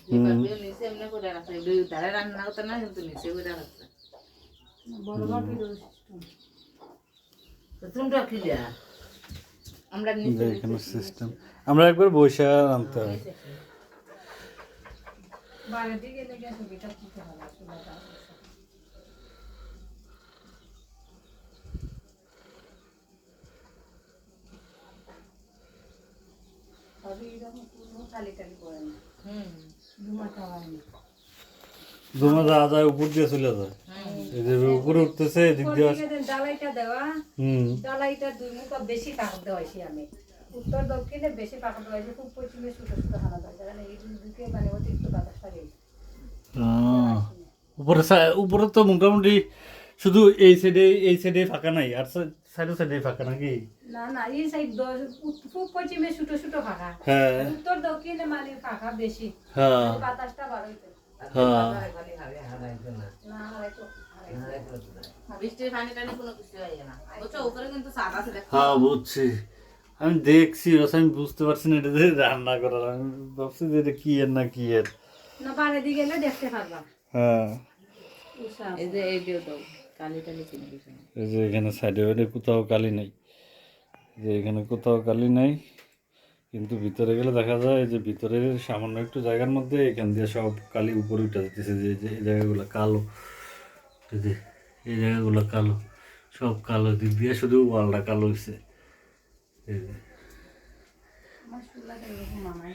এভাবে নিচে এমনি করে রাখছে দুই ধারে রান্না করতে না কিন্তু নিচে করে রাখছে বড় বাটি তো তোমরা কি যা আমরা নিচে এখানে সিস্টেম আমরা একবার বসে আনতে হয় বাইরে দিকে লেগে ছবিটা দিতে হবে চুলাটা তবে এরকম পুরো কালি কালি করে না ধুমাটা হয় না ধুমা যাওয়া যায় উপর দিয়ে চলে যায় এই যে উপরে উঠতেছে এদিক দিয়ে ডালাইটা দেওয়া ডালাইটা দুই মুখ বেশি পাকড় দেওয়াইছি আমি উত্তর দক্ষিণে বেশি পাকড় দেওয়াইছি খুব পশ্চিমে ছোট ছোট হানা দেওয়া কারণ এই দুদিকে মানে অতিরিক্ত বাতাসটা গেছে উপরে তো মোটামুটি শুধু এই সাইডে ফাঁকা নাই আর সাইডে ফাঁকা নাকি না না এই সাইড খুব পশ্চিমে ছোট ছোট ফাঁকা হ্যাঁ উত্তর দক্ষিণে মানে ফাঁকা বেশি হ্যাঁ বাতাসটা বার হইতে হ্যাঁ না হয়তো বৃষ্টির পানি টানি কোনো কিছু হয় না বুঝছো উপরে কিন্তু ছাদ আছে দেখো হ্যাঁ বুঝছি আমি দেখছি আমি বুঝতে পারছি না এটা যে রান্না করার আমি ভাবছি যে এটা কি এর না কি এর না বাইরে দিকে গেলে দেখতে পারবা হ্যাঁ এই যে এই দিও দাও কালি টালি কিনে দিছো এই যে এখানে সাইডে কোথাও কালি নেই যে এখানে কোথাও কালি নাই কিন্তু ভিতরে গেলে দেখা যায় যে ভিতরে সামান্য একটু জায়গার মধ্যে এখান দিয়ে সব কালি উপরে উঠে যেতেছে যে এই জায়গাগুলো কালো এই যে এই জায়গাগুলো কালো সব কালো দিক দিয়ে শুধু ওয়ালটা কালো হয়েছে এই যে আমার চুলাটা এরকম মামাই